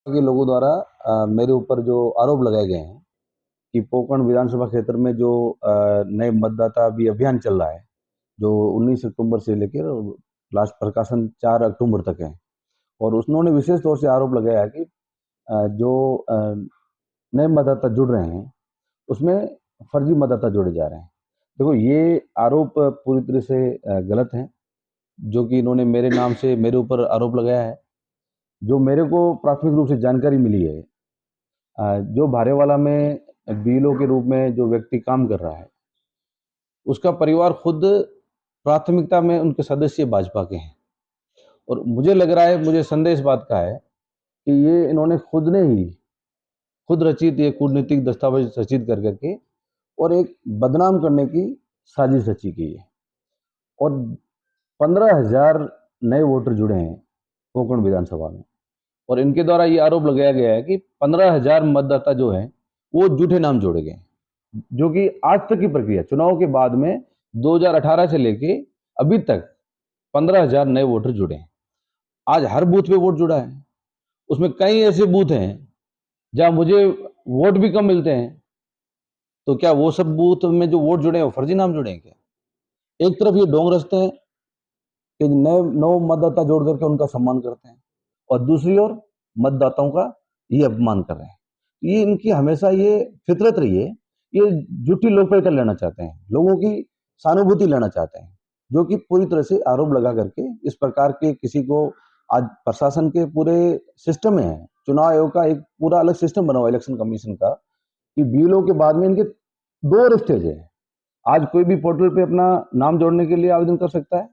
के लोगों द्वारा मेरे ऊपर जो आरोप लगाए गए हैं कि पोकरण विधानसभा क्षेत्र में जो नए मतदाता अभी अभियान चल रहा है, जो 19 अक्टूबर से लेकर लास्ट प्रकाशन 4 अक्टूबर तक है। और उन्होंने विशेष तौर से आरोप लगाया है कि जो नए मतदाता जुड़ रहे हैं, उसमें फर्जी मतदाता जोड़े जा रहे हैं। देखो, ये आरोप पूरी तरह से गलत है, जो कि इन्होंने मेरे नाम से मेरे ऊपर आरोप लगाया है। जो मेरे को प्राथमिक रूप से जानकारी मिली है, जो भारेवाला में बीएलओ के रूप में जो व्यक्ति काम कर रहा है, उसका परिवार खुद प्राथमिकता में उनके सदस्य भाजपा के हैं। और मुझे लग रहा है, मुझे संदेह इस बात का है कि ये इन्होंने खुद रचित ये कूटनीतिक दस्तावेज रचित कर करके और एक बदनाम करने की साजिश रची गई है। और 15,000 नए वोटर जुड़े हैं कोंकण विधानसभा में, और इनके द्वारा ये आरोप लगाया गया है कि 15,000 मतदाता जो हैं वो झूठे नाम जोड़े गए, जो कि आज तक की प्रक्रिया चुनाव के बाद में 2018 से लेके अभी तक 15,000 नए वोटर जुड़े हैं। आज हर बूथ पे वोट जुड़ा है, उसमें कई ऐसे बूथ हैं जहां मुझे वोट भी कम मिलते हैं। तो क्या वो सब बूथ में जो वोट जुड़े हैं वो फर्जी नाम जुड़े हैं क्या? एक तरफ ये ढोंग रचते हैं कि नए नौ मतदाता जोड़ करके उनका सम्मान करते हैं, और दूसरी ओर मतदाताओं का ये अपमान कर रहे हैं। ये इनकी हमेशा ये फितरत रही है, ये झूठी लोकप्रियता लेना चाहते हैं, लोगों की सहानुभूति लेना चाहते हैं, जो कि पूरी तरह से आरोप लगा करके इस प्रकार के किसी को आज प्रशासन के पूरे सिस्टम में है। चुनाव आयोग का एक पूरा अलग सिस्टम बना हुआ है, इलेक्शन कमीशन का, कि बीएलओ के बाद में इनके 2 और स्टेज है। आज कोई भी पोर्टल पे अपना नाम जोड़ने के लिए आवेदन कर सकता है,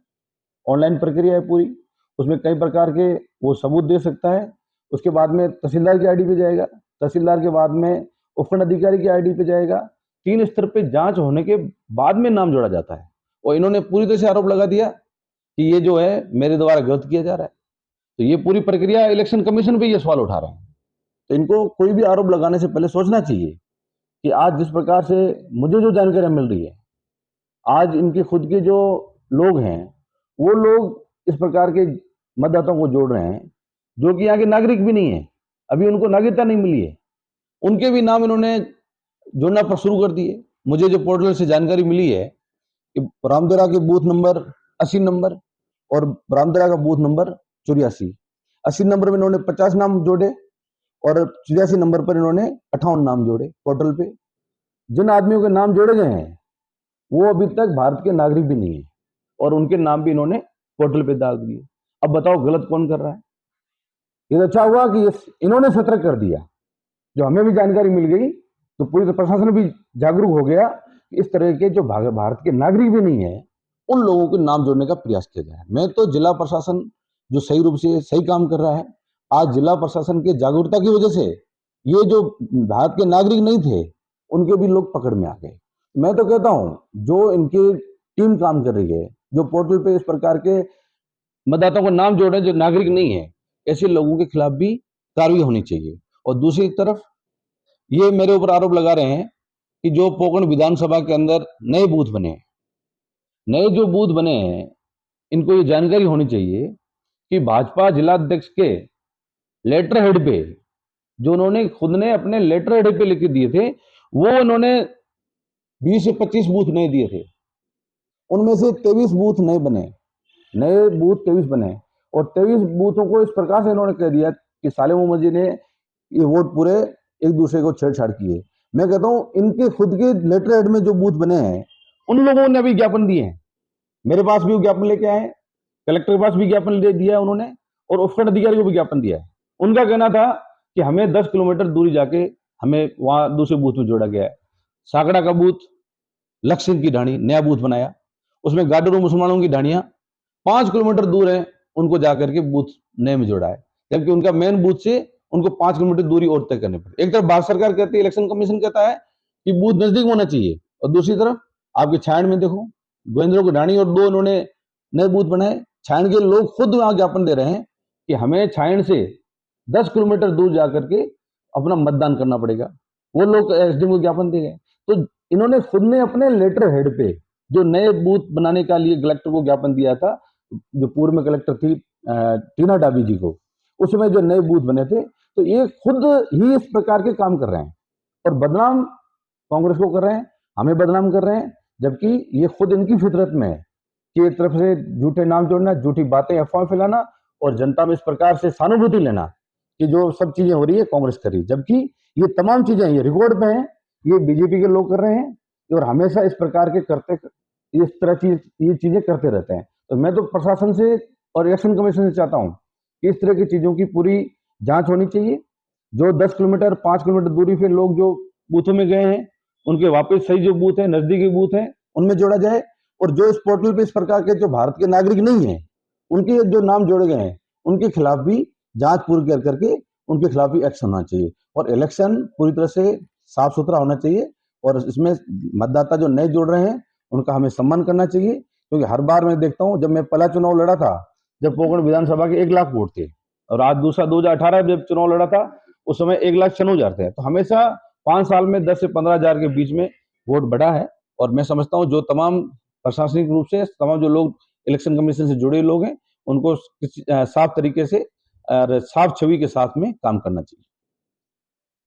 ऑनलाइन प्रक्रिया है पूरी, उसमें कई प्रकार के वो सबूत दे सकता है। उसके बाद में तहसीलदार की आईडी पे जाएगा, तहसीलदार के बाद में उपखंड अधिकारी की आईडी पे जाएगा। 3 स्तर पे जांच होने के बाद में नाम जोड़ा जाता है, और इन्होंने पूरी तरह से आरोप लगा दिया कि ये जो है मेरे द्वारा गलत किया जा रहा है। तो ये पूरी प्रक्रिया इलेक्शन कमीशन पे ये सवाल उठा रहे हैं। तो इनको कोई भी आरोप लगाने से पहले सोचना चाहिए कि आज जिस प्रकार से मुझे जो जानकारी मिल रही है, आज इनके खुद के जो लोग हैं, वो लोग इस प्रकार के मतदाताओं को जोड़ रहे हैं जो कि यहाँ के नागरिक भी नहीं है, अभी उनको नागरिकता नहीं मिली है, उनके भी नाम इन्होंने जोड़ना पर शुरू कर दिए। मुझे जो पोर्टल से जानकारी मिली है कि रामदरा के बूथ नंबर 80 नंबर और रामदरा का बूथ नंबर 84, 80 नंबर में इन्होंने 50 नाम जोड़े और 84 नंबर पर इन्होंने 58 नाम जोड़े पोर्टल पे। जिन आदमियों के नाम जोड़े गए हैं वो अभी तक भारत के नागरिक भी नहीं है, और उनके नाम भी इन्होंने पोर्टल पे डाल दिए। अब बताओ गलत कौन कर रहा है? ये तो अच्छा हुआ कि इन्होंने सतर्क कर दिया, जो हमें भी जानकारी मिल गई, तो पूरी प्रशासन भी जागरूक हो गया कि इस तरह के जो भारत के नागरिक भी नहीं है, उन लोगों के नाम जोड़ने का प्रयास किया जाए। मैं तो जिला प्रशासन जो सही रूप से सही काम कर रहा है, आज जिला प्रशासन के जागरूकता की वजह से ये जो भारत के नागरिक नहीं थे उनके भी लोग पकड़ में आ गए। मैं तो कहता हूं, जो इनकी टीम काम कर रही है, जो पोर्टल पे इस प्रकार के मतदाताओं का नाम जोड़ रहे हैं जो नागरिक नहीं है, ऐसे लोगों के खिलाफ भी कार्रवाई होनी चाहिए। और दूसरी तरफ ये मेरे ऊपर आरोप लगा रहे हैं कि जो पोकरण विधानसभा के अंदर नए बूथ बने हैं, नए जो बूथ बने हैं, इनको ये जानकारी होनी चाहिए कि भाजपा जिला अध्यक्ष के लेटर हेड पे, जो उन्होंने खुद ने अपने लेटर हेड पे लिख के दिए थे, वो उन्होंने 20 से 25 बूथ नए दिए थे। उनमें से 23 बूथ नए बने, नए बूथ 23 बने, और 23 बूथों को इस प्रकार से इन्होंने कह दिया कि साले मोहम्मद जी ने ये वोट पूरे एक दूसरे को छेड़छाड़ किए। मैं कहता हूं, इनके खुद के लेटर हेड में जो बूथ बने हैं, उन लोगों ने अभी ज्ञापन दिए हैं, मेरे पास भी वो ज्ञापन लेके आए, कलेक्टर के पास भी ज्ञापन दे दिया उन्होंने, और उपखंड अधिकारी को भी ज्ञापन दिया है। उनका कहना था कि हमें 10 किलोमीटर दूरी जाके हमें वहां दूसरे बूथ में जोड़ा गया है। साकड़ा का बूथ लक्ष्य की ढाणी नया बूथ बनाया, उसमें गाडरू मुसलमानों की ढाणियां 5 किलोमीटर दूर है, उनको जाकर के बूथ नए में जोड़ा है, जबकि उनका मेन बूथ से उनको 5 किलोमीटर दूरी और तय करनी पड़ती है। एक तरफ भारत सरकार कहती है, इलेक्शन कमीशन कहता है कि बूथ नजदीक होना चाहिए, और दूसरी तरफ आपके छायण में देखो, गोविंदरो की ढाणी और 2 इन्होंने नए बूथ बनाए। छायण के लोग खुद वहां ज्ञापन दे रहे हैं कि हमें छायण से 10 किलोमीटर दूर जाकर के अपना मतदान करना पड़ेगा। वो लोग एसडीएम को ज्ञापन दे गए। तो इन्होंने खुद ने अपने लेटर हेड पे जो नए बूथ बनाने का लिए कलेक्टर को ज्ञापन दिया था, जो पूर्व में कलेक्टर थी टीना डाबी जी को, उसमें जो नए बूथ बने थे, तो ये खुद ही इस प्रकार के काम कर रहे हैं और बदनाम कांग्रेस को कर रहे हैं, हमें बदनाम कर रहे हैं, जबकि ये खुद इनकी फितरत में है कि एक तरफ से झूठे नाम जोड़ना, झूठी बातें, अफवाह फैलाना और जनता में इस प्रकार से सहानुभूति लेना कि जो सब चीजें हो रही है कांग्रेस कर रही है, जबकि ये तमाम चीजें ये रिकॉर्ड पे हैं, ये बीजेपी के लोग कर रहे हैं और हमेशा इस प्रकार के करते इस तरह ये चीजें करते रहते हैं। तो मैं तो प्रशासन से और इलेक्शन कमीशन से चाहता हूं कि इस तरह की चीजों की पूरी जांच होनी चाहिए। जो 10 किलोमीटर 5 किलोमीटर दूरी पे लोग जो बूथों में गए हैं, उनके वापस सही जो बूथ है, नजदीकी बूथ है, उनमें जोड़ा जाए और जो इस पोर्टल पे इस प्रकार के जो भारत के नागरिक नहीं है, उनके जो नाम जोड़े गए हैं, उनके खिलाफ भी जांच पूरी कर करके उनके खिलाफ भी एक्शन होना चाहिए और इलेक्शन पूरी तरह से साफ सुथरा होना चाहिए और इसमें मतदाता जो नए जुड़ रहे हैं उनका हमें सम्मान करना चाहिए, क्योंकि हर बार मैं देखता हूं, जब मैं पहला चुनाव लड़ा था, जब पोकरण विधानसभा के 1 लाख वोट थे और आज दूसरा 2018 जब चुनाव लड़ा था उस समय 1 लाख 96,000 थे। तो हमेशा 5 साल में 10 से 15,000 के बीच में वोट बढ़ा है और मैं समझता हूं जो तमाम प्रशासनिक रूप से तमाम जो लोग इलेक्शन कमीशन से जुड़े लोग हैं उनको साफ तरीके से और साफ छवि के साथ में काम करना चाहिए।